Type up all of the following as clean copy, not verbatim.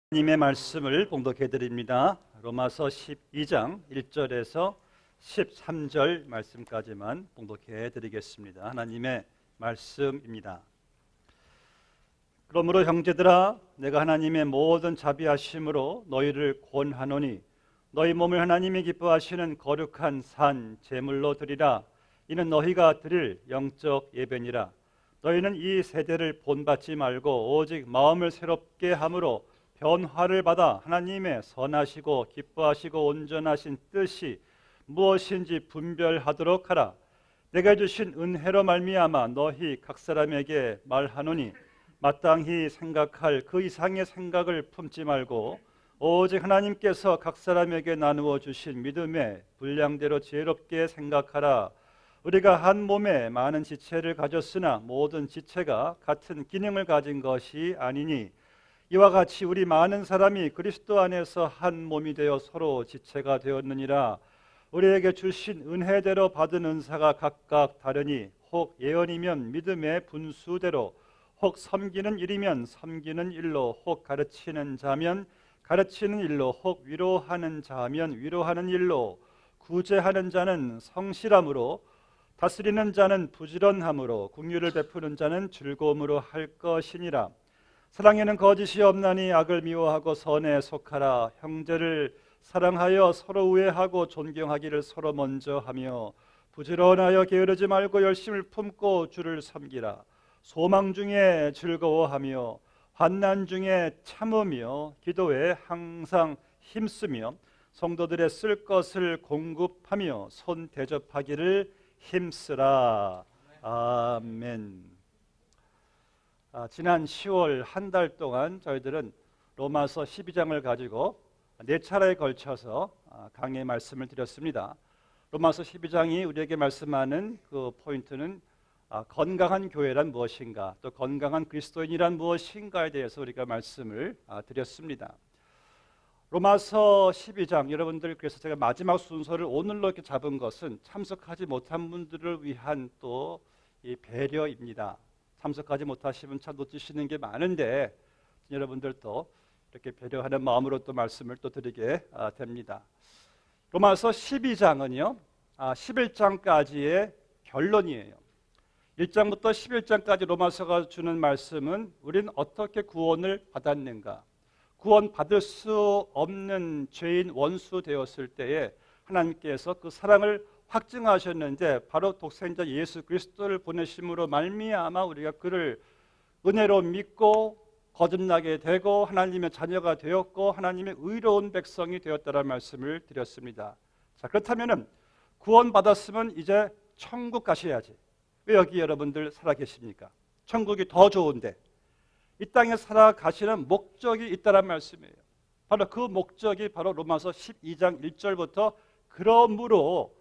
하나님의 말씀을 봉독해 드립니다. 로마서 12장 1절에서 13절 말씀까지만 봉독해 드리겠습니다. 하나님의 말씀입니다. 그러므로 형제들아, 내가 하나님의 모든 자비하심으로 너희를 권하노니 너희 몸을 하나님이 기뻐하시는 거룩한 산 제물로 드리라. 이는 너희가 드릴 영적 예배니라. 너희는 이 세대를 본받지 말고 오직 마음을 새롭게 함으로 변화를 받아 하나님의 선하시고 기뻐하시고 온전하신 뜻이 무엇인지 분별하도록 하라. 내가 주신 은혜로 말미암아 너희 각 사람에게 말하노니 마땅히 생각할 그 이상의 생각을 품지 말고 오직 하나님께서 각 사람에게 나누어 주신 믿음의 분량대로 지혜롭게 생각하라. 우리가 한 몸에 많은 지체를 가졌으나 모든 지체가 같은 기능을 가진 것이 아니니 이와 같이 우리 많은 사람이 그리스도 안에서 한 몸이 되어 서로 지체가 되었느니라. 우리에게 주신 은혜대로 받은 은사가 각각 다르니 혹 예언이면 믿음의 분수대로, 혹 섬기는 일이면 섬기는 일로, 혹 가르치는 자면 가르치는 일로, 혹 위로하는 자면 위로하는 일로, 구제하는 자는 성실함으로, 다스리는 자는 부지런함으로, 긍휼을 베푸는 자는 즐거움으로 할 것이니라. 사랑에는 거짓이 없나니 악을 미워하고 선에 속하라. 형제를 사랑하여 서로 우애하고 존경하기를 서로 먼저 하며 부지런하여 게으르지 말고 열심을 품고 주를 섬기라. 소망 중에 즐거워하며 환난 중에 참으며 기도에 항상 힘쓰며 성도들의 쓸 것을 공급하며 손 대접하기를 힘쓰라. 아멘. 지난 10월 한 달 동안 저희들은 로마서 12장을 가지고 4차례에 걸쳐서 강의 말씀을 드렸습니다. 로마서 12장이 우리에게 말씀하는 그 포인트는 건강한 교회란 무엇인가, 또 건강한 그리스도인이란 무엇인가에 대해서 우리가 말씀을 드렸습니다. 로마서 12장, 여러분들, 그래서 제가 마지막 순서를 오늘로 이렇게 잡은 것은 참석하지 못한 분들을 위한 또 이 배려입니다. 참석하지 못하시면 참 놓치시는 게 많은데 여러분들도 이렇게 배려하는 마음으로 또 말씀을 또 드리게 됩니다. 로마서 12장은요 11장까지의 결론이에요. 1장부터 11장까지 로마서가 주는 말씀은 우리는 어떻게 구원을 받았는가, 구원 받을 수 없는 죄인 원수 되었을 때에 하나님께서 그 사랑을 확증하셨는데 바로 독생자 예수 그리스도를 보내심으로 말미암아 우리가 그를 은혜로 믿고 거듭나게 되고 하나님의 자녀가 되었고 하나님의 의로운 백성이 되었다는 말씀을 드렸습니다. 자, 그렇다면 구원받았으면 이제 천국 가셔야지. 왜 여기 여러분들 살아계십니까? 천국이 더 좋은데 이 땅에 살아가시는 목적이 있다는 말씀이에요. 바로 그 목적이 바로 로마서 12장 1절부터 그러므로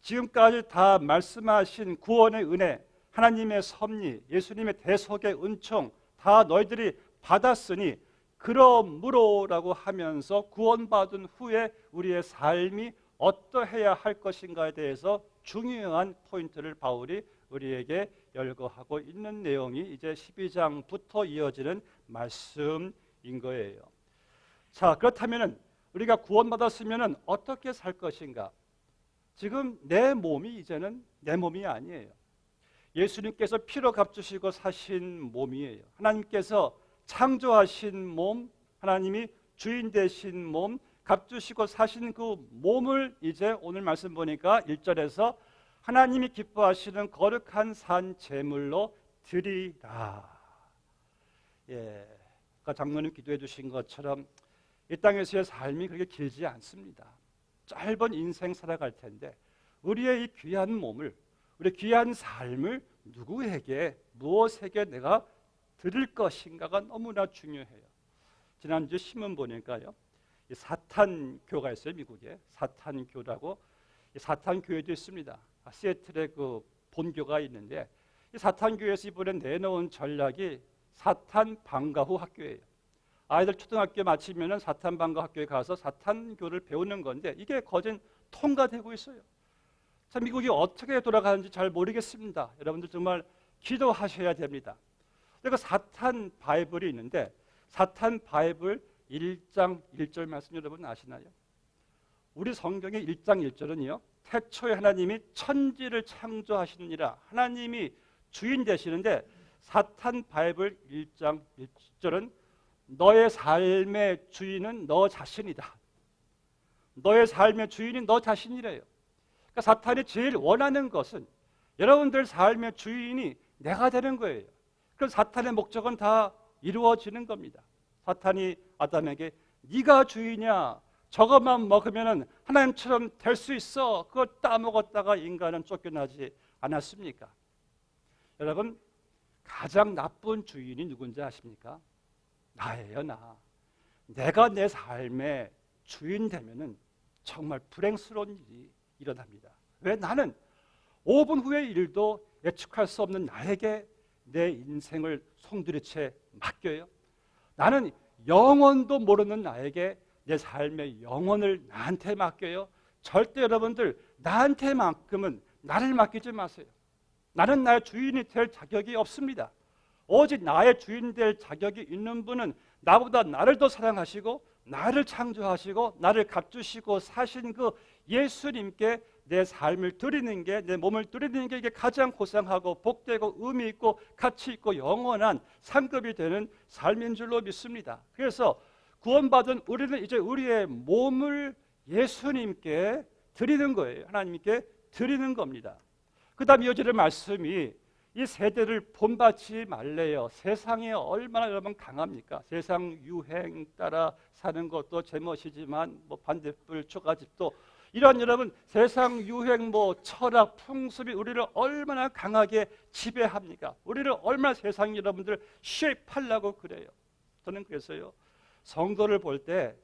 지금까지 다 말씀하신 구원의 은혜, 하나님의 섭리, 예수님의 대속의 은총 다 너희들이 받았으니 그러므로라고 하면서 구원받은 후에 우리의 삶이 어떠해야 할 것인가에 대해서 중요한 포인트를 바울이 우리에게 열거하고 있는 내용이 이제 12장부터 이어지는 말씀인 거예요. 자, 그렇다면 우리가 구원받았으면 어떻게 살 것인가? 지금 내 몸이 이제는 내 몸이 아니에요. 예수님께서 피로 값주시고 사신 몸이에요. 하나님께서 창조하신 몸, 하나님이 주인 되신 몸, 값주시고 사신 그 몸을 이제 오늘 말씀 보니까 1절에서 하나님이 기뻐하시는 거룩한 산 제물로 드리라. 아까 장로님 기도해 주신 것처럼 이 땅에서의 삶이 그렇게 길지 않습니다. 짧은 인생 살아갈 텐데 우리의 이 귀한 몸을, 우리 귀한 삶을 누구에게, 무엇에게 내가 드릴 것인가가 너무나 중요해요. 지난주 신문 보니까요, 이 사탄교가 있어요. 미국에 사탄교라고. 이 사탄교회도 있습니다. 시애틀에 그 본교가 있는데 이 사탄교회에서 이번에 내놓은 전략이 사탄 방과 후 학교예요. 아이들 초등학교 마치면은 사탄 방과 학교에 가서 사탄교를 배우는 건데 이게 거진 통과되고 있어요. 참 미국이 어떻게 돌아가는지 잘 모르겠습니다. 여러분들 정말 기도하셔야 됩니다. 그러니까 사탄 바이블이 있는데 사탄 바이블 1장 1절 말씀 여러분 아시나요? 우리 성경의 1장 1절은요. 태초에 하나님이 천지를 창조하시느니라. 하나님이 주인 되시는데 사탄 바이블 1장 1절은 너의 삶의 주인은 너 자신이다. 너의 삶의 주인이 너 자신이래요. 그러니까 사탄이 제일 원하는 것은 여러분들 삶의 주인이 내가 되는 거예요. 그럼 사탄의 목적은 다 이루어지는 겁니다. 사탄이 아담에게 네가 주인이야. 저것만 먹으면 하나님처럼 될 수 있어. 그거 따먹었다가 인간은 쫓겨나지 않았습니까? 여러분, 가장 나쁜 주인이 누군지 아십니까? 나예요, 나. 내가 내 삶의 주인 되면은 정말 불행스러운 일이 일어납니다. 왜? 나는 5분 후의 일도 예측할 수 없는 나에게 내 인생을 송두리째 맡겨요. 나는 영원도 모르는 나에게 내 삶의 영혼을 나한테 맡겨요. 절대 여러분들 나한테만큼은 나를 맡기지 마세요. 나는 나의 주인이 될 자격이 없습니다. 오직 나의 주인 될 자격이 있는 분은 나보다 나를 더 사랑하시고 나를 창조하시고 나를 값주시고 사신 그 예수님께 내 삶을 드리는 게, 내 몸을 드리는 게 이게 가장 고상하고 복되고 의미 있고 가치 있고 영원한 상급이 되는 삶인 줄로 믿습니다. 그래서 구원받은 우리는 이제 우리의 몸을 예수님께 드리는 거예요. 하나님께 드리는 겁니다. 그 다음 이어지는 말씀이 이 세대를 본받지 말래요. 세상에 얼마나 여러분 강합니까? 세상 유행 따라 사는 것도 제멋이지만 반딧불 초가집도 이런 여러분 세상 유행 철학 풍습이 우리를 얼마나 강하게 지배합니까? 우리를 얼마나 세상이 여러분들 쉐입하려고 그래요. 저는 그래서요 성도를 볼 때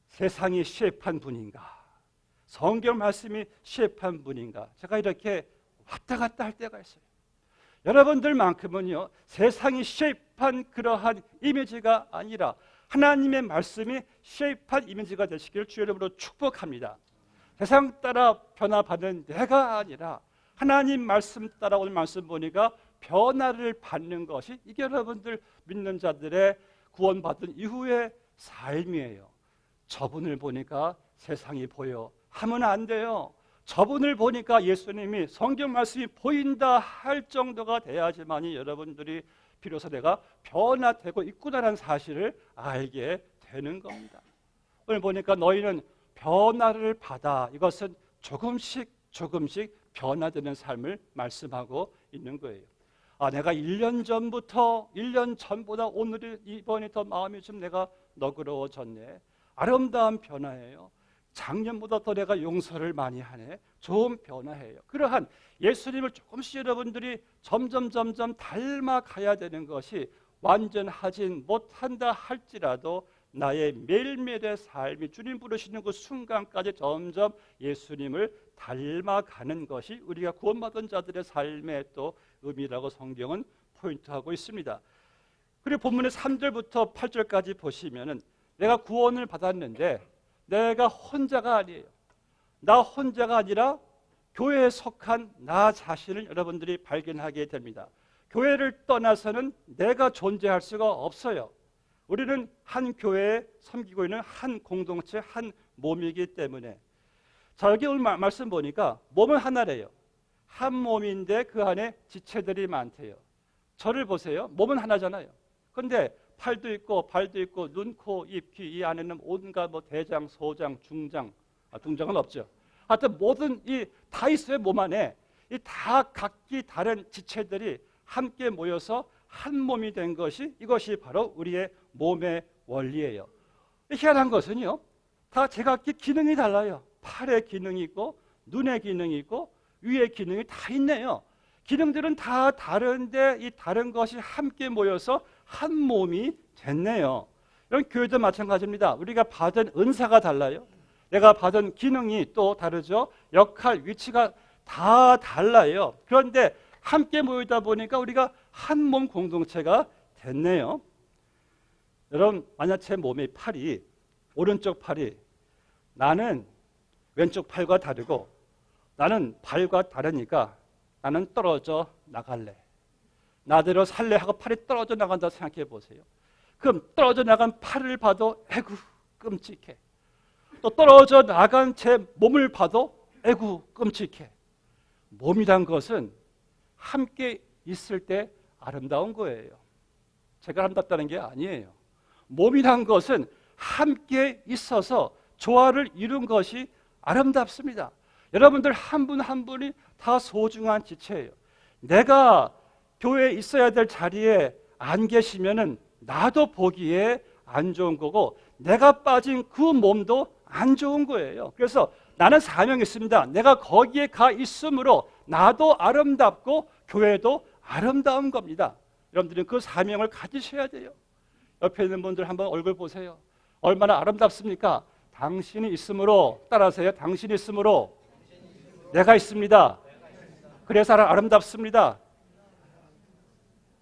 세상이 쉐입한 분인가, 성경 말씀이 쉐입한 분인가, 제가 이렇게 왔다 갔다 할 때가 있어요. 여러분들만큼은요 세상이 쉐입한 그러한 이미지가 아니라 하나님의 말씀이 쉐입한 이미지가 되시기를 주의 이름으로 축복합니다. 세상 따라 변화받는 내가 아니라 하나님 말씀 따라 오늘 말씀 보니까 변화를 받는 것이 이게 여러분들 믿는 자들의 구원받은 이후의 삶이에요. 저분을 보니까 세상이 보여 하면 안 돼요. 저분을 보니까 예수님이 성경 말씀이 보인다 할 정도가 돼야지만이 여러분들이 비로소 내가 변화되고 있구나라는 사실을 알게 되는 겁니다. 오늘 보니까 너희는 변화를 받아, 이것은 조금씩 변화되는 삶을 말씀하고 있는 거예요. 내가 1년 전보다 오늘이 이번이 더 마음이 좀 내가 너그러워졌네. 아름다운 변화예요. 작년보다 더 내가 용서를 많이 하네. 좋은 변화예요. 그러한 예수님을 조금씩 여러분들이 점점 닮아가야 되는 것이 완전하진 못한다 할지라도 나의 매일매일의 삶이 주님 부르시는 그 순간까지 점점 예수님을 닮아가는 것이 우리가 구원받은 자들의 삶의 또 의미라고 성경은 포인트하고 있습니다. 그리고 본문의 3절부터 8절까지 보시면은 내가 구원을 받았는데 내가 혼자가 아니에요. 나 혼자가 아니라 교회에 속한 나 자신을 여러분들이 발견하게 됩니다. 교회를 떠나서는 내가 존재할 수가 없어요. 우리는 한 교회에 섬기고 있는 한 공동체, 한 몸이기 때문에. 자, 여기 오늘 말씀 보니까 몸은 하나래요. 한 몸인데 그 안에 지체들이 많대요. 저를 보세요. 몸은 하나잖아요. 그런데 팔도 있고 발도 있고 눈, 코, 입, 귀, 이 안에는 온갖 대장, 소장, 중장, 중장은 없죠. 하여튼 모든 이 다 있어요. 몸 안에 이 다 각기 다른 지체들이 함께 모여서 한 몸이 된 것이 이것이 바로 우리의 몸의 원리예요. 희한한 것은요, 다 제각기 기능이 달라요. 팔의 기능이 있고 눈의 기능이 있고 위의 기능이 다 있네요. 기능들은 다 다른데 이 다른 것이 함께 모여서 한 몸이 됐네요. 이런 교회도 마찬가지입니다. 우리가 받은 은사가 달라요. 내가 받은 기능이 또 다르죠. 역할, 위치가 다 달라요. 그런데 함께 모이다 보니까 우리가 한 몸 공동체가 됐네요. 여러분, 만약 제 몸의 팔이, 오른쪽 팔이 나는 왼쪽 팔과 다르고 나는 발과 다르니까 나는 떨어져 나갈래, 나대로 살래 하고 팔이 떨어져 나간다고 생각해 보세요. 그럼 떨어져 나간 팔을 봐도 에구 끔찍해. 또 떨어져 나간 제 몸을 봐도 에구 끔찍해. 몸이란 것은 함께 있을 때 아름다운 거예요. 제가 아름답다는 게 아니에요. 몸이란 것은 함께 있어서 조화를 이룬 것이 아름답습니다. 여러분들 한 분 한 분이 다 소중한 지체예요. 내가 교회에 있어야 될 자리에 안 계시면은 나도 보기에 안 좋은 거고, 내가 빠진 그 몸도 안 좋은 거예요. 그래서 나는 사명이 있습니다. 내가 거기에 가 있으므로 나도 아름답고 교회도 아름다운 겁니다. 여러분들은 그 사명을 가지셔야 돼요. 옆에 있는 분들 한번 얼굴 보세요. 얼마나 아름답습니까? 당신이 있으므로, 따라하세요. 당신이 있으므로 내가 있습니다. 그래서 아름답습니다.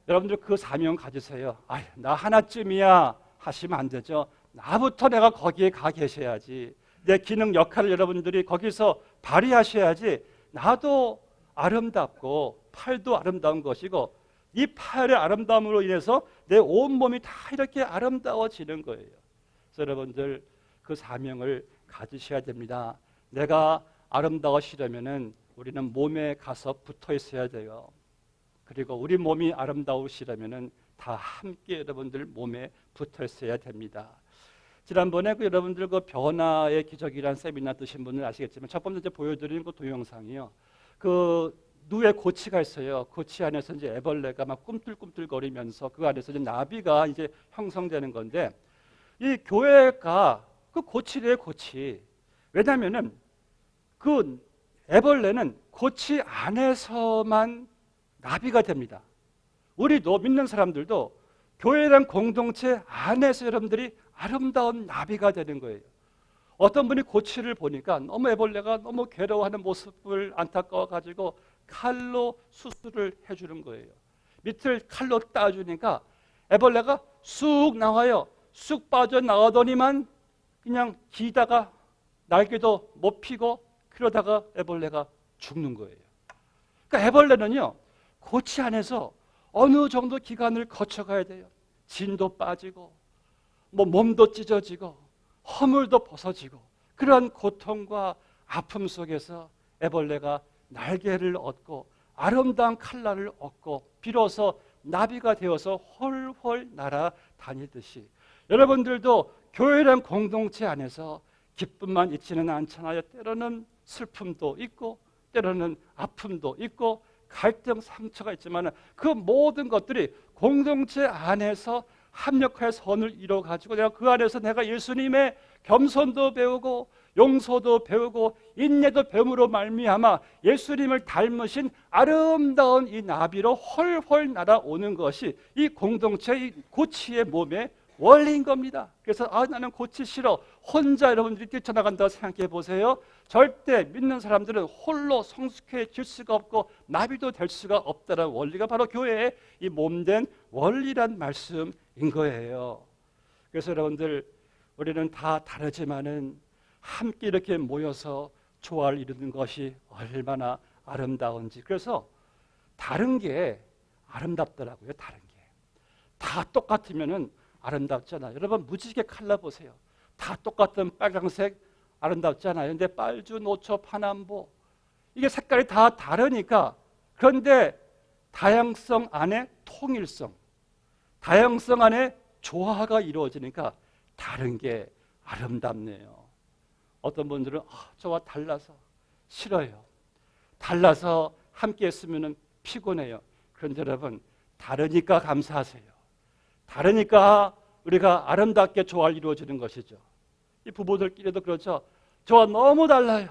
여러분들 그 사명 가지세요. 나 하나쯤이야 하시면 안 되죠. 나부터 내가 거기에 가 계셔야지. 내 기능 역할을 여러분들이 거기서 발휘하셔야지. 나도 아름답고 팔도 아름다운 것이고, 이 팔의 아름다움으로 인해서 내 온몸이 다 이렇게 아름다워지는 거예요. 그래서 여러분들 그 사명을 가지셔야 됩니다. 내가 아름다우시려면은 우리는 몸에 가서 붙어 있어야 돼요. 그리고 우리 몸이 아름다우시려면은 다 함께 여러분들 몸에 붙어 있어야 됩니다. 지난번에 여러분들 그 변화의 기적이라는 세미나 드신 분은 아시겠지만, 첫 번째 보여드린 그 동영상이요. 그 누에 고치가 있어요. 고치 안에서 이제 애벌레가 막 꿈틀꿈틀거리면서 그 안에서 이제 나비가 이제 형성되는 건데, 이 교회가 그 고치래요, 고치. 왜냐하면은 그 애벌레는 고치 안에서만 나비가 됩니다. 우리도 믿는 사람들도 교회란 공동체 안에서 여러분들이 아름다운 나비가 되는 거예요. 어떤 분이 고치를 보니까 너무 애벌레가 너무 괴로워하는 모습을 안타까워 가지고 칼로 수술을 해주는 거예요. 밑을 칼로 따주니까 애벌레가 쑥 나와요. 쑥 빠져나가더니만 그냥 기다가 날개도 못 피고, 그러다가 애벌레가 죽는 거예요. 그러니까 애벌레는요, 고치 안에서 어느 정도 기간을 거쳐가야 돼요. 진도 빠지고 몸도 찢어지고 허물도 벗어지고, 그런 고통과 아픔 속에서 애벌레가 날개를 얻고 아름다운 칼날을 얻고 비로소 나비가 되어서 홀홀 날아다니듯이, 여러분들도 교회란 공동체 안에서 기쁨만 있지는 않잖아요. 때로는 슬픔도 있고 때로는 아픔도 있고 갈등, 상처가 있지만 그 모든 것들이 공동체 안에서 합력하여 선을 이뤄가지고 내가 그 안에서 내가 예수님의 겸손도 배우고 용서도 배우고 인내도 배움으로 말미암아 예수님을 닮으신 아름다운 이 나비로 헐헐 날아오는 것이 이 공동체, 이 고치의 몸의 원리인 겁니다. 그래서 나는 고치 싫어, 혼자 여러분들이 뛰쳐나간다고 생각해 보세요. 절대 믿는 사람들은 홀로 성숙해질 수가 없고 나비도 될 수가 없다는 원리가 바로 교회의 이 몸된 원리란 말씀인 거예요. 그래서 여러분들, 우리는 다 다르지만은 함께 이렇게 모여서 조화를 이루는 것이 얼마나 아름다운지. 그래서 다른 게 아름답더라고요. 다른 게 다 똑같으면은 아름답잖아요. 여러분 무지개 칼라 보세요. 다 똑같은 빨강색 아름답잖아요. 근데 빨주, 노초, 파남보, 이게 색깔이 다 다르니까, 그런데 다양성 안에 통일성, 다양성 안에 조화가 이루어지니까 다른 게 아름답네요. 어떤 분들은 저와 달라서 싫어요. 달라서 함께 했으면 피곤해요. 그런데 여러분, 다르니까 감사하세요. 다르니까 우리가 아름답게 조화를 이루어지는 것이죠. 이 부부들끼리도 그렇죠. 저와 너무 달라요.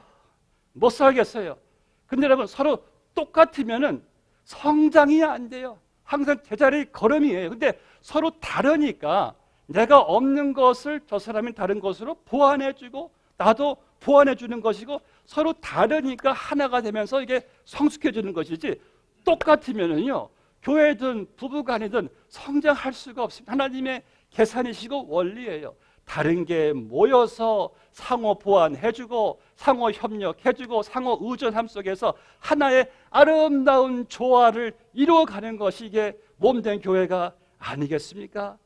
못 살겠어요. 근데 여러분, 서로 똑같으면은 성장이 안 돼요. 항상 제자리 걸음이에요. 근데 서로 다르니까 내가 없는 것을 저 사람이 다른 것으로 보완해주고 나도 보완해주는 것이고, 서로 다르니까 하나가 되면서 이게 성숙해지는 것이지, 똑같으면은요, 교회든 부부간이든 성장할 수가 없습니다. 하나님의 계산이시고 원리예요. 다른 게 모여서 상호 보완해주고 상호 협력해주고 상호 의존함 속에서 하나의 아름다운 조화를 이루어가는 것이 이게 몸된 교회가 아니겠습니까?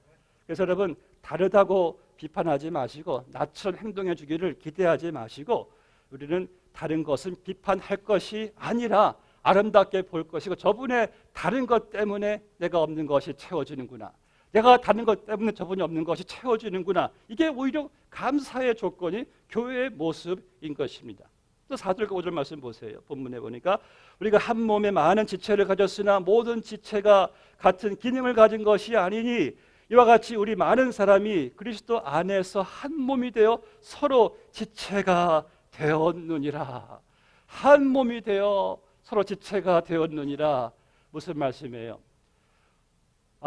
그래서 여러분 다르다고 비판하지 마시고 나처럼 행동해 주기를 기대하지 마시고 우리는 다른 것은 비판할 것이 아니라 아름답게 볼 것이고 저분의 다른 것 때문에 내가 없는 것이 채워지는구나. 내가 다른 것 때문에 저분이 없는 것이 채워지는구나. 이게 오히려 감사의 조건이 교회의 모습인 것입니다. 또 4절과 5절 말씀 보세요. 본문에 보니까 우리가 한 몸에 많은 지체를 가졌으나 모든 지체가 같은 기능을 가진 것이 아니니 이와 같이 우리 많은 사람이 그리스도 안에서 한 몸이 되어 서로 지체가 되었느니라. 한 몸이 되어 서로 지체가 되었느니라. 무슨 말씀이에요?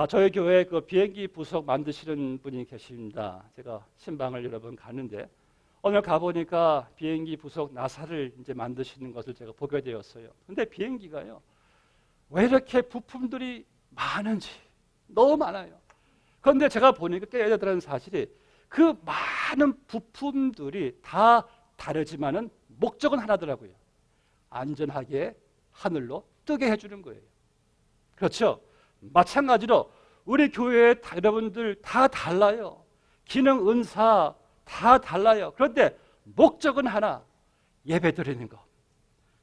저희 교회 그 비행기 부속 만드시는 분이 계십니다. 제가 신방을 여러 번 가는데 오늘 가보니까 비행기 부속 나사를 이제 만드시는 것을 제가 보게 되었어요. 근데 비행기가요, 왜 이렇게 부품들이 많은지 너무 많아요. 그런데 제가 보니까 깨어야 되는 사실이 그 많은 부품들이 다 다르지만은 목적은 하나더라고요. 안전하게 하늘로 뜨게 해주는 거예요. 그렇죠? 마찬가지로 우리 교회의 여러분들 다 달라요. 기능, 은사 다 달라요. 그런데 목적은 하나, 예배 드리는 거,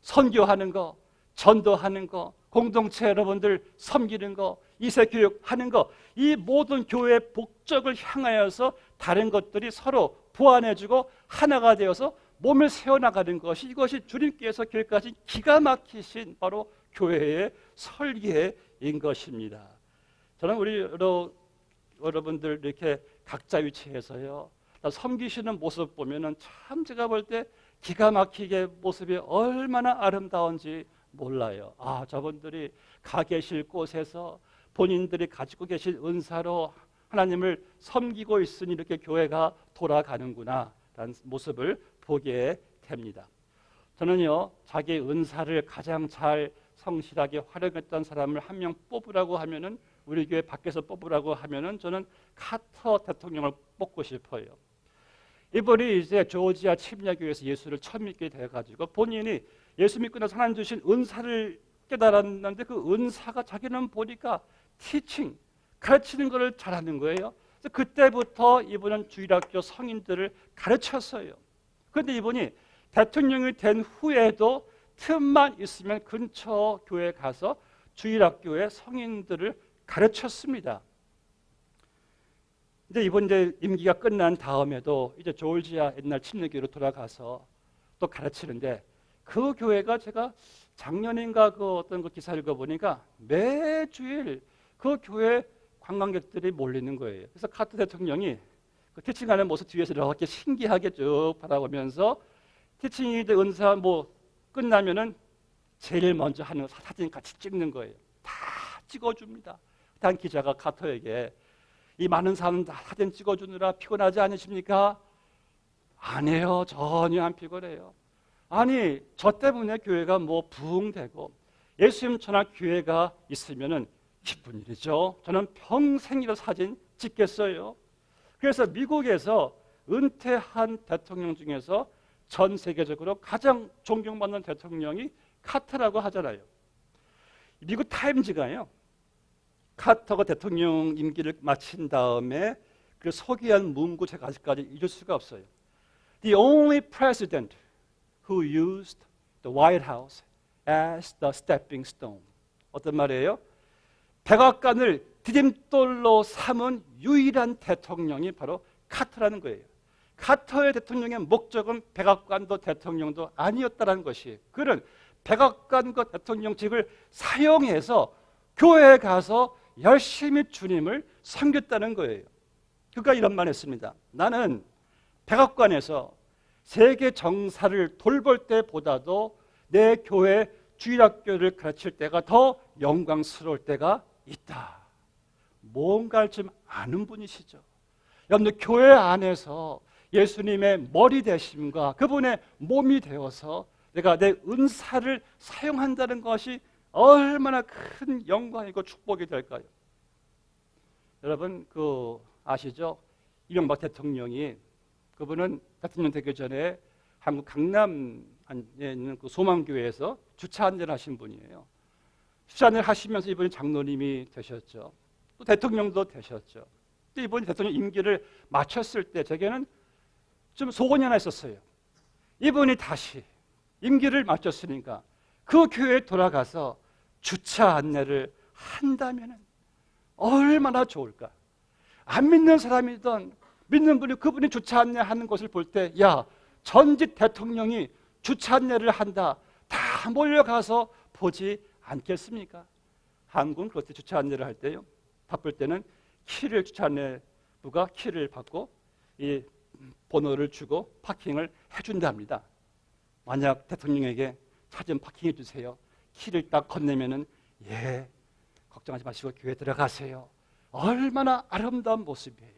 선교하는 거, 전도하는 거, 공동체 여러분들 섬기는 거, 이세교육하는 거, 이 모든 교회의 목적을 향하여서 다른 것들이 서로 보완해주고 하나가 되어서 몸을 세워나가는 것이, 이것이 주님께서 길까지 기가 막히신 바로 교회의 설계인 것입니다. 저는 우리 여러분들 이렇게 각자 위치에서요, 섬기시는 모습 보면은 참 제가 볼 때 기가 막히게 모습이 얼마나 아름다운지 몰라요. 저분들이 가 계실 곳에서 본인들이 가지고 계신 은사로 하나님을 섬기고 있으니 이렇게 교회가 돌아가는구나 라는 모습을 보게 됩니다. 저는요, 자기 은사를 가장 잘 성실하게 활용했던 사람을 한 명 뽑으라고 하면은, 우리 교회 밖에서 뽑으라고 하면은 저는 카터 대통령을 뽑고 싶어요. 이분이 이제 조지아 침략교회에서 예수를 처음 믿게 돼가지고 본인이 예수 믿고 나서 하나님 주신 은사를 깨달았는데 그 은사가 자기는 보니까 티칭, 가르치는 것을 잘하는 거예요. 그래서 그때부터 이분은 주일학교 성인들을 가르쳤어요. 그런데 이분이 대통령이 된 후에도 틈만 있으면 근처 교회에 가서 주일학교의 성인들을 가르쳤습니다. 이제 이번 이제 임기가 끝난 다음에도 이제 조지아 옛날 침례교회로 돌아가서 또 가르치는데, 그 교회가 제가 작년인가 그 어떤 그 기사 읽어보니까 매주일 그 교회 관광객들이 몰리는 거예요. 그래서 카터 대통령이 그 티칭하는 모습 뒤에서 이렇게 신기하게 쭉 바라보면서 티칭이 은사 뭐 끝나면은 제일 먼저 하는 사진 같이 찍는 거예요. 다 찍어줍니다. 단 기자가 카터에게 이 많은 사람 다 사진 찍어주느라 피곤하지 않으십니까? 아니에요. 전혀 안 피곤해요. 아니, 저 때문에 교회가 뭐 부흥되고 예수님 전할 교회가 있으면은 기쁜 일이죠. 저는 평생이라도 사진 찍겠어요. 그래서 미국에서 은퇴한 대통령 중에서 전 세계적으로 가장 존경받는 대통령이 카터라고 하잖아요. 미국 타임즈가요, 카터가 대통령 임기를 마친 다음에 그 소개한 문구 제가 아직까지 잊을 수가 없어요. The only president who used the White House as the stepping stone. 어떤 말이에요? 백악관을 디딤돌로 삼은 유일한 대통령이 바로 카터라는 거예요. 카터의 대통령의 목적은 백악관도 대통령도 아니었다는 것이, 그는 백악관과 대통령직을 사용해서 교회에 가서 열심히 주님을 섬겼다는 거예요. 그가 이런 말 했습니다. 나는 백악관에서 세계 정사를 돌볼 때보다도 내 교회 주일학교를 가르칠 때가 더 영광스러울 때가 있다. 뭔가를 좀 아는 분이시죠. 여러분들 교회 안에서 예수님의 머리 되심과 그분의 몸이 되어서 내가 내 은사를 사용한다는 것이 얼마나 큰 영광이고 축복이 될까요? 여러분 아시죠? 이명박 대통령이, 그분은 대통령 되기 전에 한국 강남에 있는 그 소망교회에서 주차 안내를 하신 분이에요. 주차 안내를 하시면서 이분이 장로님이 되셨죠. 또 대통령도 되셨죠. 그때 이번 대통령 임기를 마쳤을 때 제게는 좀 소원이 하나 있었어요. 이분이 다시 임기를 마쳤으니까 그 교회에 돌아가서 주차 안내를 한다면 얼마나 좋을까. 안 믿는 사람이든 믿는 분이 그분이 주차 안내하는 것을 볼 때, 야, 전직 대통령이 주차 안내를 한다, 다 몰려가서 보지 않겠습니까? 한국은 그렇게 주차 안내를 할 때요, 바쁠 때는 키를, 주차 안내부가 키를 받고 이 번호를 주고 파킹을 해준답니다. 만약 대통령에게 차 좀 파킹해 주세요, 키를 딱 건네면은, 예, 걱정하지 마시고 교회 들어가세요. 얼마나 아름다운 모습이에요.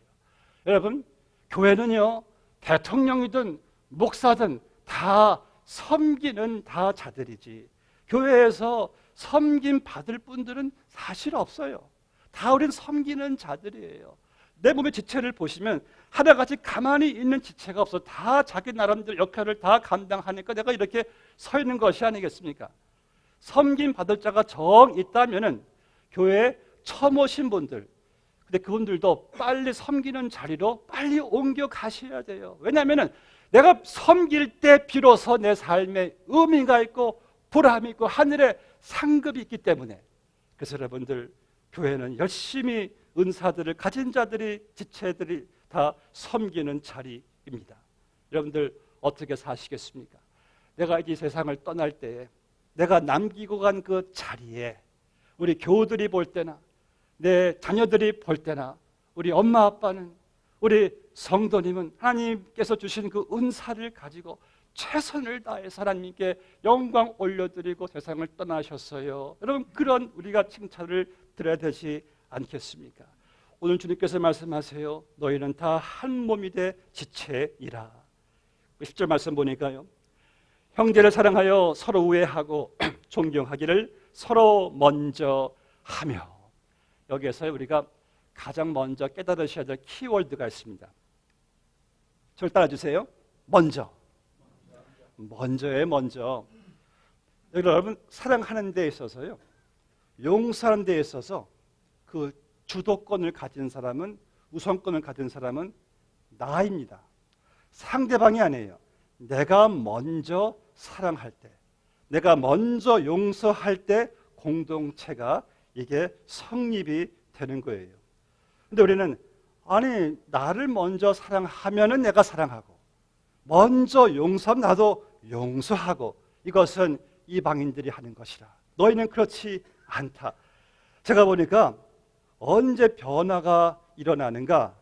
여러분, 교회는요, 대통령이든 목사든 다 섬기는 다 자들이지, 교회에서 섬김 받을 분들은 사실 없어요. 다 우린 섬기는 자들이에요. 내 몸의 지체를 보시면 하나같이 가만히 있는 지체가 없어. 다 자기 나름대로 역할을 다 감당하니까 내가 이렇게 서 있는 것이 아니겠습니까? 섬김 받을 자가 정 있다면은 교회에 처음 오신 분들, 근데 그분들도 빨리 섬기는 자리로 빨리 옮겨 가셔야 돼요. 왜냐하면 내가 섬길 때 비로소 내 삶에 의미가 있고 보람이 있고 하늘의 상급이 있기 때문에. 그래서 여러분들, 교회는 열심히 은사들을 가진 자들이, 지체들이 다 섬기는 자리입니다. 여러분들 어떻게 사시겠습니까? 내가 이 세상을 떠날 때에 내가 남기고 간 그 자리에 우리 교우들이 볼 때나 내 자녀들이 볼 때나 우리 엄마 아빠는, 우리 성도님은 하나님께서 주신 그 은사를 가지고 최선을 다해서 하나님께 영광 올려드리고 세상을 떠나셨어요. 여러분, 그런 우리가 칭찬을 드려야 되지 않겠습니까? 오늘 주님께서 말씀하세요. 너희는 다 한 몸이 돼 지체이라. 10절 말씀 보니까요, 형제를 사랑하여 서로 우애하고 존경하기를 서로 먼저 하며. 여기에서 우리가 가장 먼저 깨달으셔야 될 키워드가 있습니다. 저를 따라주세요. 먼저. 먼저에 먼저. 여러분, 사랑하는 데 있어서요, 용서하는 데 있어서 그 주도권을 가진 사람은, 우선권을 가진 사람은 나입니다. 상대방이 아니에요. 내가 먼저 사랑할 때, 내가 먼저 용서할 때 공동체가 이게 성립이 되는 거예요. 근데 우리는, 아니, 나를 먼저 사랑하면은 내가 사랑하고, 먼저 용서하면 나도 용서하고, 이것은 이방인들이 하는 것이라. 너희는 그렇지 않다. 제가 보니까 언제 변화가 일어나는가?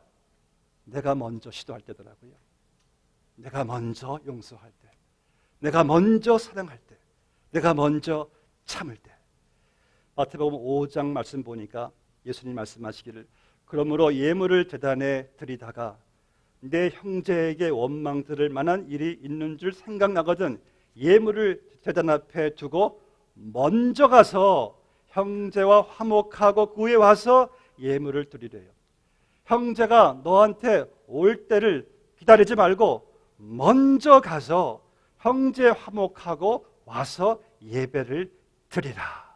내가 먼저 시도할 때더라고요. 내가 먼저 용서할 때, 내가 먼저 사랑할 때, 내가 먼저 참을 때. 마태복음 5장 말씀 보니까 예수님 말씀하시기를, 그러므로 예물을 제단에 드리다가 내 형제에게 원망 들을 만한 일이 있는 줄 생각나거든 예물을 제단 앞에 두고 먼저 가서 형제와 화목하고 구에 와서 예물을 드리래요. 형제가 너한테 올 때를 기다리지 말고 먼저 가서 형제 화목하고 와서 예배를 드리라.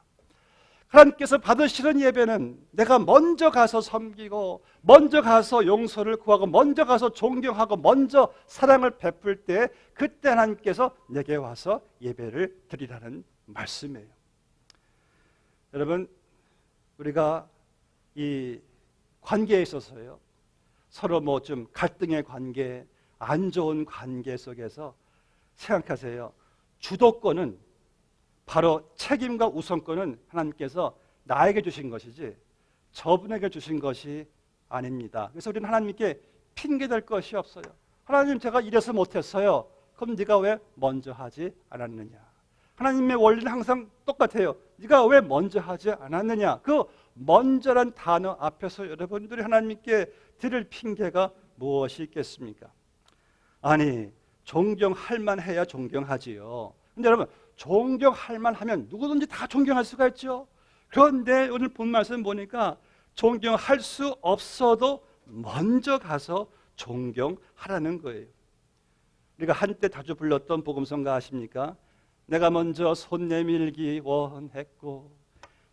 하나님께서 받으시는 예배는 내가 먼저 가서 섬기고, 먼저 가서 용서를 구하고, 먼저 가서 존경하고, 먼저 사랑을 베풀 때, 그때 하나님께서 내게 와서 예배를 드리라는 말씀이에요. 여러분, 우리가 이 관계에 있어서요, 서로 뭐 좀 갈등의 관계, 안 좋은 관계 속에서 생각하세요. 주도권은, 바로 책임과 우선권은 하나님께서 나에게 주신 것이지 저분에게 주신 것이 아닙니다. 그래서 우리는 하나님께 핑계댈 것이 없어요. 하나님, 제가 이래서 못했어요. 그럼 네가 왜 먼저 하지 않았느냐? 하나님의 원리는 항상 똑같아요. 네가 왜 먼저 하지 않았느냐? 그 먼저란 단어 앞에서 여러분들이 하나님께 드릴 핑계가 무엇이 있겠습니까? 아니, 존경할 만해야 존경하지요. 근데 여러분, 존경할 만하면 누구든지 다 존경할 수가 있죠. 그런데 오늘 본 말씀 보니까 존경할 수 없어도 먼저 가서 존경하라는 거예요. 우리가 한때 자주 불렀던 복음성가 아십니까? 내가 먼저 손 내밀기 원했고,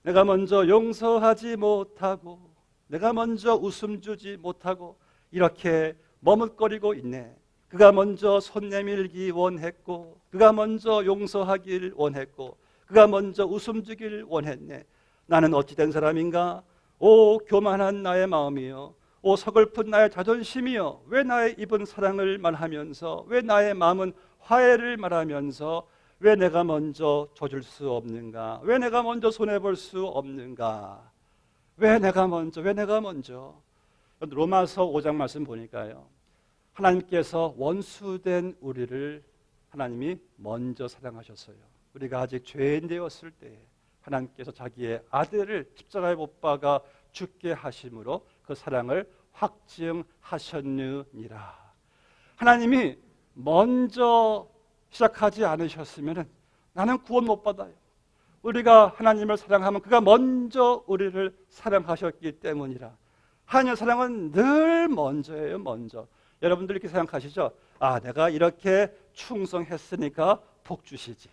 내가 먼저 용서하지 못하고, 내가 먼저 웃음 주지 못하고 이렇게 머뭇거리고 있네. 그가 먼저 손 내밀기 원했고, 그가 먼저 용서하길 원했고, 그가 먼저 웃음 주길 원했네. 나는 어찌 된 사람인가? 오 교만한 나의 마음이여, 오 서글픈 나의 자존심이여, 왜 나의 입은 사랑을 말하면서, 왜 나의 마음은 화해를 말하면서, 왜 내가 먼저 줘줄 수 없는가? 왜 내가 먼저 손해볼 수 없는가? 왜 내가 먼저? 로마서 5장 말씀 보니까요, 하나님께서 원수된 우리를 하나님이 먼저 사랑하셨어요. 우리가 아직 죄인 되었을 때 하나님께서 자기의 아들을 십자가에 못 박아 죽게 하심으로 그 사랑을 확증하셨느니라. 하나님이 먼저 시작하지 않으셨으면 나는 구원 못 받아요. 우리가 하나님을 사랑하면 그가 먼저 우리를 사랑하셨기 때문이라. 하나님의 사랑은 늘 먼저예요. 먼저. 여러분들 이렇게 생각하시죠? 아, 내가 이렇게 충성했으니까 복 주시지,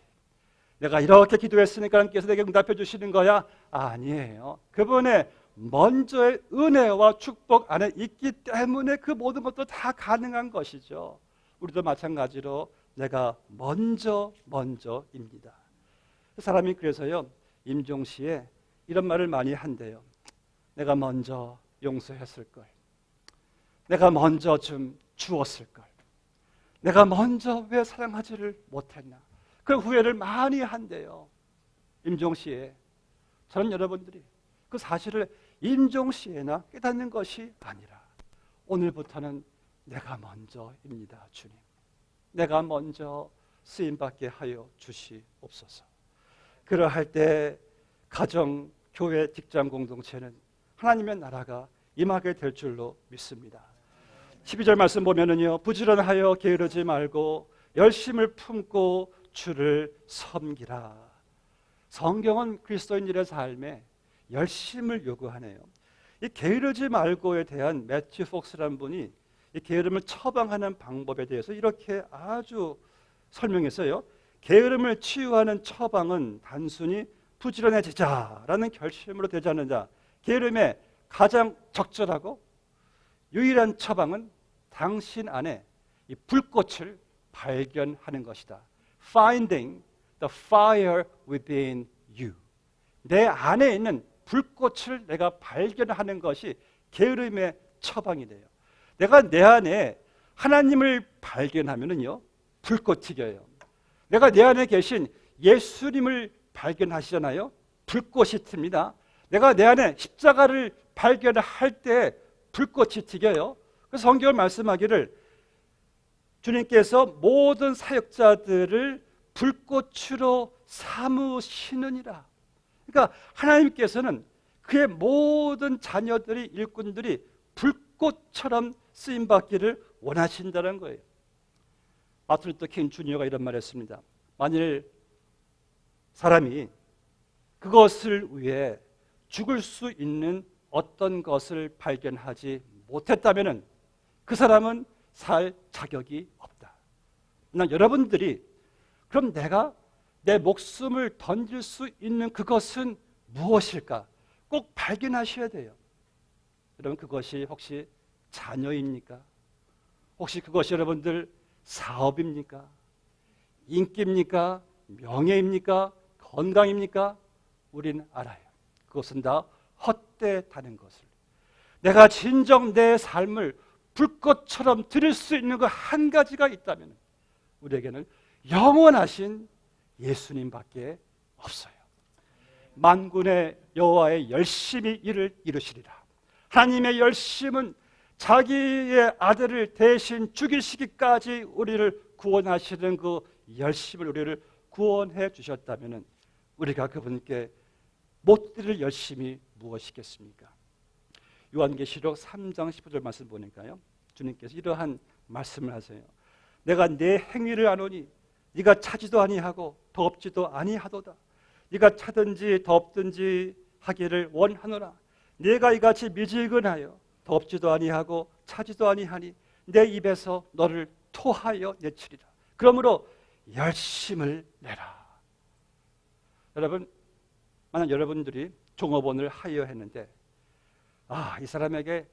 내가 이렇게 기도했으니까 하나님께서 내게 응답해 주시는 거야. 아니에요. 그분의 먼저의 은혜와 축복 안에 있기 때문에 그 모든 것도 다 가능한 것이죠. 우리도 마찬가지로 내가 먼저입니다. 그 사람이 그래서요, 임종시에 이런 말을 많이 한대요. 내가 먼저 용서했을 걸, 내가 먼저 좀 주었을 걸, 내가 먼저 왜 사랑하지를 못했나, 그 후회를 많이 한대요. 임종시에. 저는 여러분들이 그 사실을 임종시에나 깨닫는 것이 아니라 오늘부터는 내가 먼저입니다. 주님, 내가 먼저 쓰임받게 하여 주시옵소서. 그러할 때 가정, 교회, 직장 공동체는 하나님의 나라가 임하게 될 줄로 믿습니다. 12절 말씀 보면은요, 부지런하여 게으르지 말고 열심을 품고 주를 섬기라. 성경은 그리스도인들의 삶에 열심을 요구하네요. 이 게으르지 말고에 대한 매튜 폭스라는 분이 이 게으름을 처방하는 방법에 대해서 이렇게 아주 설명했어요. 게으름을 치유하는 처방은 단순히 부지런해지자라는 결심으로 되지 않느냐. 게으름의 가장 적절하고 유일한 처방은 당신 안에 이 불꽃을 발견하는 것이다. Finding the fire within you. 내 안에 있는 불꽃을 내가 발견하는 것이 게으름의 처방이 돼요. 내가 내 안에 하나님을 발견하면은요, 불꽃 튀겨요. 내가 내 안에 계신 예수님을 발견하시잖아요. 불꽃이 틉니다. 내가 내 안에 십자가를 발견할 때 불꽃이 튀겨요. 그래서 성경을 말씀하기를 주님께서 모든 사역자들을 불꽃으로 삼으시느니라. 그러니까 하나님께서는 그의 모든 자녀들이, 일꾼들이 불꽃처럼 쓰임받기를 원하신다는 거예요. 마틴 루터 킹 주니어가 이런 말을 했습니다. 만일 사람이 그것을 위해 죽을 수 있는 어떤 것을 발견하지 못했다면 그 사람은 살 자격이 없다. 난 여러분들이 그럼 내가 내 목숨을 던질 수 있는 그것은 무엇일까? 꼭 발견하셔야 돼요. 여러분, 그것이 혹시 자녀입니까? 혹시 그것이 여러분들 사업입니까? 인기입니까? 명예입니까? 건강입니까? 우린 알아요. 그것은 다 헛되다는 것을. 내가 진정 내 삶을 불꽃처럼 드릴 수 있는 그 한 가지가 있다면 우리에게는 영원하신 예수님밖에 없어요. 만군의 여호와의 열심히 일을 이루시리라. 하나님의 열심은 자기의 아들을 대신 죽이시기까지 우리를 구원하시는 그 열심을 우리를 구원해 주셨다면 우리가 그분께 못 드릴 열심이 무엇이겠습니까? 요한계시록 3장 15절 말씀 보니까요, 주님께서 이러한 말씀을 하세요. 내가 내 행위를 아노니 네가 차지도 아니하고 덥지도 아니하도다. 네가 차든지 덥든지 하기를 원하노라. 네가 이같이 미지근하여 덥지도 아니하고 차지도 아니하니 내 입에서 너를 토하여 내치리라. 그러므로 열심을 내라. 여러분, 만약 여러분들이 종업원을 하여했는데 이 사람에게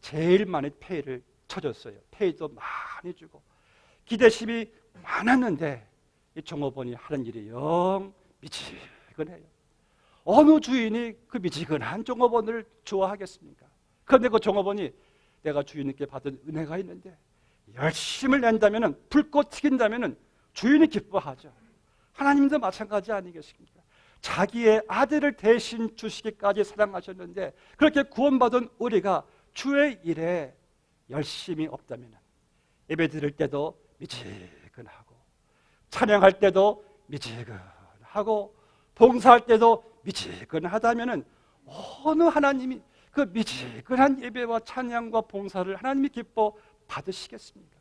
제일 많이 페이를 쳐줬어요. 페이도 많이 주고 기대심이 많았는데 이 종업원이 하는 일이 영 미지근해요. 어느 주인이 그 미지근한 종업원을 좋아하겠습니까? 그런데 그 종업원이 내가 주인님께 받은 은혜가 있는데 열심을 낸다면, 불꽃 튀긴다면 주인이 기뻐하죠. 하나님도 마찬가지 아니겠습니까? 자기의 아들을 대신 주시기까지 사랑하셨는데 그렇게 구원받은 우리가 주의 일에 열심이 없다면 예배 드릴 때도 미지근하고 찬양할 때도 미지근하고 봉사할 때도 미지근하다면 어느 하나님이 그 미지근한 예배와 찬양과 봉사를 하나님이 기뻐 받으시겠습니까?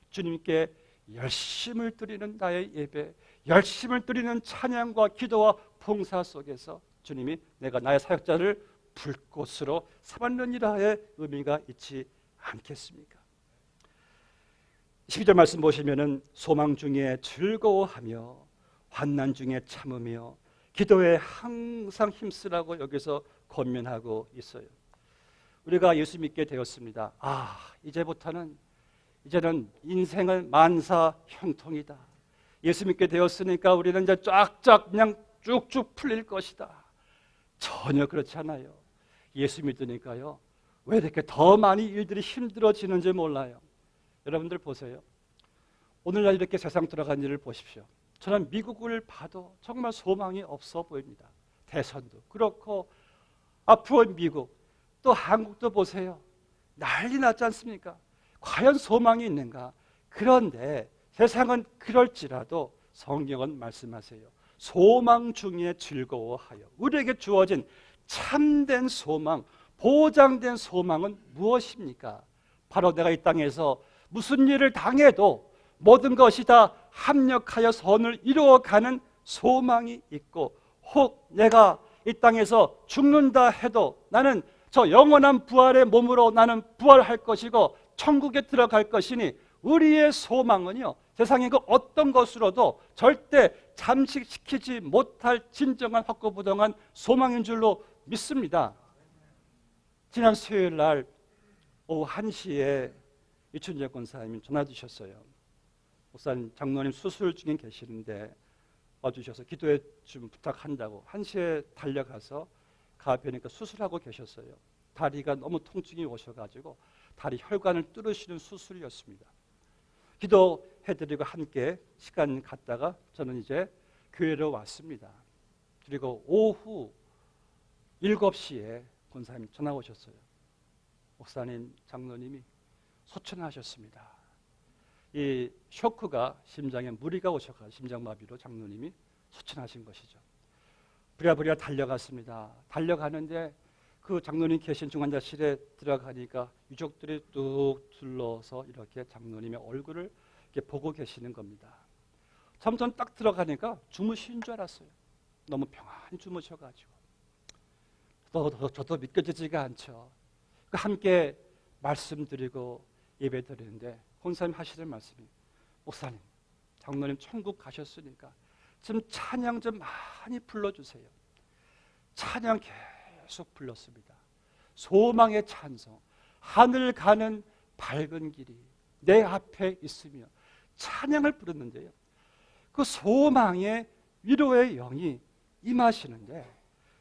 주님께 열심을 드리는 나의 예배, 열심을 드리는 찬양과 기도와 봉사 속에서 주님이 내가 나의 사역자를 불꽃으로 삼았느니라의 의미가 있지 않겠습니까? 12절 말씀 보시면은 소망 중에 즐거워하며 환난 중에 참으며 기도에 항상 힘쓰라고 여기서 권면하고 있어요. 우리가 예수 믿게 되었습니다. 이제는 인생은 만사 형통이다. 예수 믿게 되었으니까 우리는 이제 쫙쫙 그냥 쭉쭉 풀릴 것이다. 전혀 그렇지 않아요. 예수 믿으니까요, 왜 이렇게 더 많이 일들이 힘들어지는지 몰라요. 여러분들 보세요. 오늘날 이렇게 세상 돌아가는 일을 보십시오. 저는 미국을 봐도 정말 소망이 없어 보입니다. 대선도 그렇고 앞으로 미국 또 한국도 보세요. 난리 났지 않습니까? 과연 소망이 있는가? 그런데 세상은 그럴지라도 성경은 말씀하세요. 소망 중에 즐거워하여. 우리에게 주어진 참된 소망, 보장된 소망은 무엇입니까? 바로 내가 이 땅에서 무슨 일을 당해도 모든 것이 다 합력하여 선을 이루어가는 소망이 있고, 혹 내가 이 땅에서 죽는다 해도 나는 저 영원한 부활의 몸으로 나는 부활할 것이고 천국에 들어갈 것이니, 우리의 소망은요, 세상의 그 어떤 것으로도 절대 잠식시키지 못할 진정한 확고부동한 소망인 줄로 믿습니다. 지난 수요일 날 오후 1시에 이춘재 권사님이 전화 주셨어요. 목사님, 장로님 수술 중에 계시는데 와주셔서 기도해 좀 부탁한다고 1시에 달려가서 가보니까 수술하고 계셨어요. 다리가 너무 통증이 오셔가지고 다리 혈관을 뚫으시는 수술이었습니다. 기도해드리고 함께 시간 갖다가 저는 이제 교회로 왔습니다. 그리고 오후 7시에 권사님 전화 오셨어요. 목사님, 장로님이 소천하셨습니다. 이 쇼크가 심장에 무리가 오셔서 심장마비로 장로님이 소천하신 것이죠. 부랴부랴 달려갔습니다. 달려가는데 그 장로님 계신 중환자실에 들어가니까 유족들이 뚝 둘러서 이렇게 장로님의 얼굴을 이렇게 보고 계시는 겁니다. 점점 딱 들어가니까 주무신 줄 알았어요. 너무 평안히 주무셔가지고 저도 믿겨지지가 않죠. 함께 말씀드리고 예배드리는데 권사님 하시는 말씀이, 목사님, 장로님 천국 가셨으니까 좀 찬양 좀 많이 불러주세요. 찬양 계속 불렀습니다. 소망의 찬송, 하늘 가는 밝은 길이 내 앞에 있으며 찬양을 부르는데요, 그 소망의 위로의 영이 임하시는데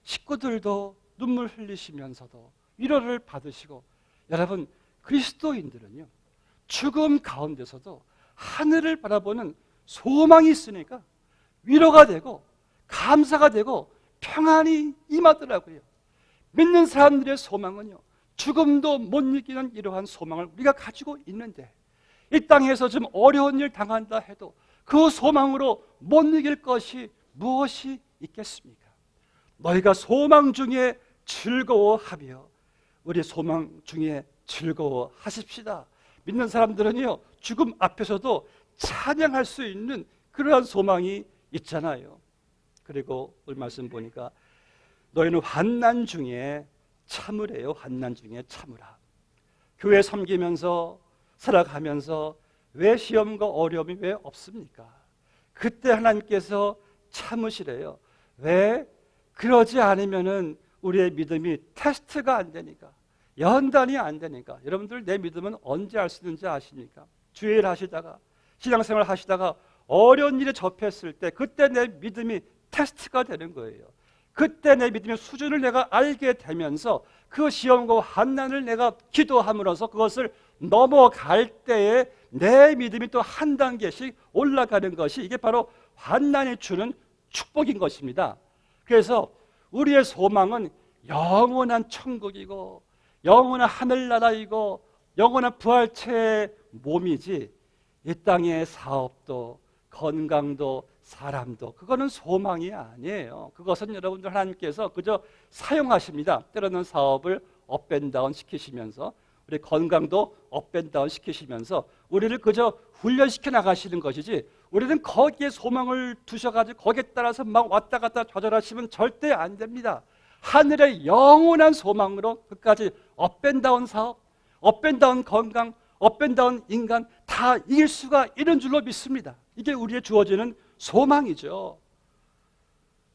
식구들도 눈물 흘리시면서도 위로를 받으시고, 여러분, 그리스도인들은요, 죽음 가운데서도 하늘을 바라보는 소망이 있으니까 위로가 되고 감사가 되고 평안이 임하더라고요. 믿는 사람들의 소망은요, 죽음도 못 이기는 이러한 소망을 우리가 가지고 있는데, 이 땅에서 좀 어려운 일 당한다 해도 그 소망으로 못 이길 것이 무엇이 있겠습니까? 너희가 소망 중에 즐거워하며 우리 소망 중에 즐거워하십시다. 믿는 사람들은요, 죽음 앞에서도 찬양할 수 있는 그러한 소망이 있잖아요. 그리고 오늘 말씀 보니까 너희는 환난 중에 참으래요. 환난 중에 참으라. 교회 섬기면서 살아가면서 왜 시험과 어려움이 왜 없습니까? 그때 하나님께서 참으시래요. 왜? 그러지 않으면은 우리의 믿음이 테스트가 안 되니까, 연단이 안 되니까. 여러분들 내 믿음은 언제 알 수 있는지 아십니까? 주일 하시다가, 신앙생활 하시다가 어려운 일에 접했을 때 그때 내 믿음이 테스트가 되는 거예요. 그때 내 믿음의 수준을 내가 알게 되면서 그 시험과 환난을 내가 기도함으로써 그것을 넘어갈 때에 내 믿음이 또 한 단계씩 올라가는 것이, 이게 바로 환난이 주는 축복인 것입니다. 그래서 우리의 소망은 영원한 천국이고 영원한 하늘나라이고 영원한 부활체의 몸이지, 이 땅의 사업도 건강도 사람도 그거는 소망이 아니에요. 그것은 여러분들 하나님께서 그저 사용하십니다. 때로는 사업을 업앤다운 시키시면서, 우리 건강도 업앤다운 시키시면서 우리를 그저 훈련시켜 나가시는 것이지, 우리는 거기에 소망을 두셔가지고 거기에 따라서 막 왔다 갔다 조절하시면 절대 안 됩니다. 하늘의 영원한 소망으로 끝까지 업앤다운 사업, 업앤다운 건강, 업앤다운 인간 다 이길 수가 있는 줄로 믿습니다. 이게 우리의 주어지는 소망이죠.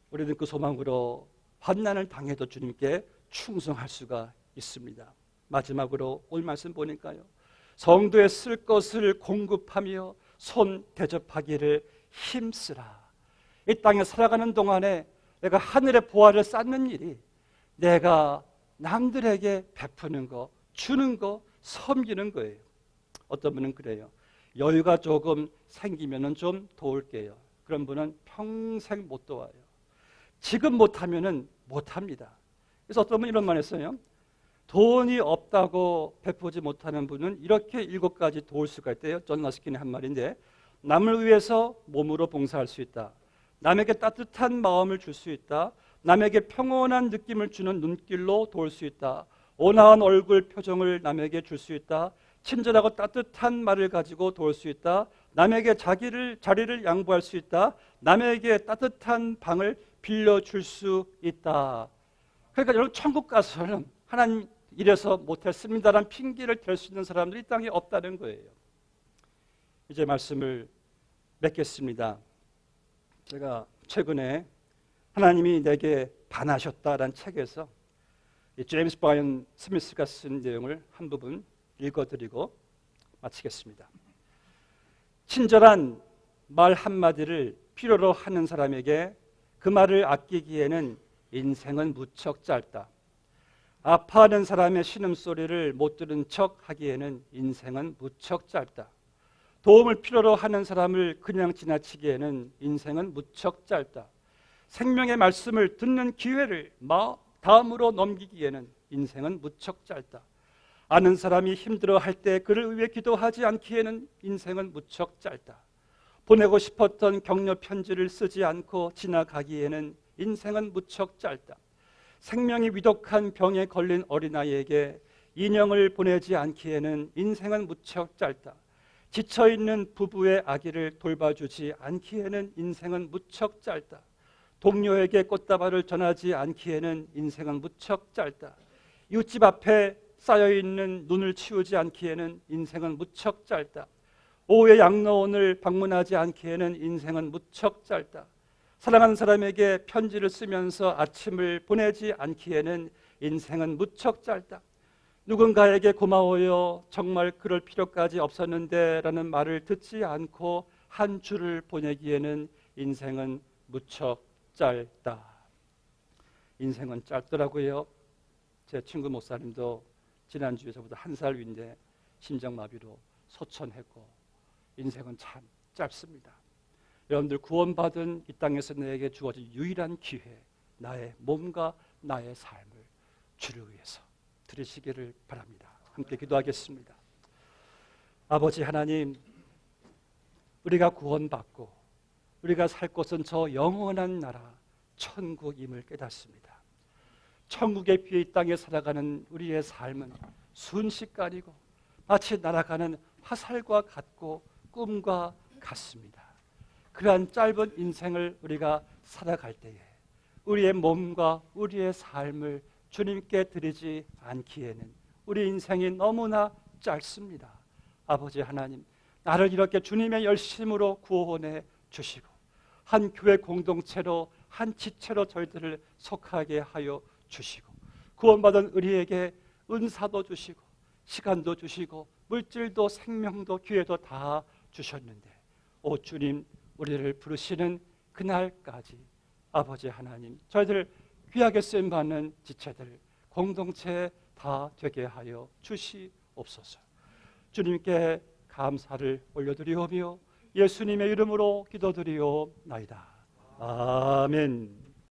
우리는 그 소망으로 환난을 당해도 주님께 충성할 수가 있습니다. 마지막으로 오늘 말씀 보니까요, 성도에 쓸 것을 공급하며 손 대접하기를 힘쓰라. 이 땅에 살아가는 동안에 내가 하늘의 보화를 쌓는 일이 내가 남들에게 베푸는 거, 주는 거, 섬기는 거예요. 어떤 분은 그래요. 여유가 조금 생기면 좀 도울게요. 그런 분은 평생 못 도와요. 지금 못하면 못합니다. 그래서 어떤 분이 이런 말 했어요. 돈이 없다고 베푸지 못하는 분은 이렇게 7가지 도울 수가 있대요. 존 러스킨의 한 말인데, 남을 위해서 몸으로 봉사할 수 있다. 남에게 따뜻한 마음을 줄 수 있다. 남에게 평온한 느낌을 주는 눈길로 도울 수 있다. 온화한 얼굴 표정을 남에게 줄 수 있다. 친절하고 따뜻한 말을 가지고 도울 수 있다. 남에게 자리를 양보할 수 있다. 남에게 따뜻한 방을 빌려줄 수 있다. 그러니까 여러분, 천국 가서는 하나님 이래서 못했습니다라는 핑계를 댈 수 있는 사람들이 이 땅에 없다는 거예요. 이제 말씀을 맺겠습니다. 제가 최근에 하나님이 내게 반하셨다라는 책에서 제임스 브라이언 스미스가 쓴 내용을 한 부분 읽어드리고 마치겠습니다. 친절한 말 한마디를 필요로 하는 사람에게 그 말을 아끼기에는 인생은 무척 짧다. 아파하는 사람의 신음소리를 못 들은 척 하기에는 인생은 무척 짧다. 도움을 필요로 하는 사람을 그냥 지나치기에는 인생은 무척 짧다. 생명의 말씀을 듣는 기회를 다음으로 넘기기에는 인생은 무척 짧다. 아는 사람이 힘들어할 때 그를 위해 기도하지 않기에는 인생은 무척 짧다. 보내고 싶었던 격려 편지를 쓰지 않고 지나가기에는 인생은 무척 짧다. 생명이 위독한 병에 걸린 어린아이에게 인형을 보내지 않기에는 인생은 무척 짧다. 지쳐있는 부부의 아기를 돌봐주지 않기에는 인생은 무척 짧다. 동료에게 꽃다발을 전하지 않기에는 인생은 무척 짧다. 이웃집 앞에 쌓여있는 눈을 치우지 않기에는 인생은 무척 짧다. 오후에 양로원을 방문하지 않기에는 인생은 무척 짧다. 사랑하는 사람에게 편지를 쓰면서 아침을 보내지 않기에는 인생은 무척 짧다. 누군가에게 고마워요, 정말 그럴 필요까지 없었는데 라는 말을 듣지 않고 한 줄을 보내기에는 인생은 무척 짧다. 인생은 짧더라고요. 제 친구 목사님도 지난주에 저보다 1살 위인데 심장마비로 소천했고, 인생은 참 짧습니다. 여러분들 구원받은 이 땅에서 내게 주어진 유일한 기회, 나의 몸과 나의 삶을 주를 위해서 드리시기를 바랍니다. 함께 기도하겠습니다. 아버지 하나님, 우리가 구원받고 우리가 살 곳은 저 영원한 나라 천국임을 깨닫습니다. 천국의 비에 이 땅에 살아가는 우리의 삶은 순식간이고 마치 날아가는 화살과 같고 꿈과 같습니다. 그러한 짧은 인생을 우리가 살아갈 때에 우리의 몸과 우리의 삶을 주님께 드리지 않기에는 우리 인생이 너무나 짧습니다. 아버지 하나님, 나를 이렇게 주님의 열심으로 구원해 주시고 한 교회 공동체로, 한 지체로 저희들을 속하게 하여 주시고 구원받은 우리에게 은사도 주시고 시간도 주시고 물질도 생명도 기회도 다 주셨는데 오 주님, 우리를 부르시는 그날까지 아버지 하나님, 저희들 귀하게 쓰임받는 지체들 공동체 다 되게 하여 주시옵소서. 주님께 감사를 올려드리오며 예수님의 이름으로 기도드리옵나이다. 아멘.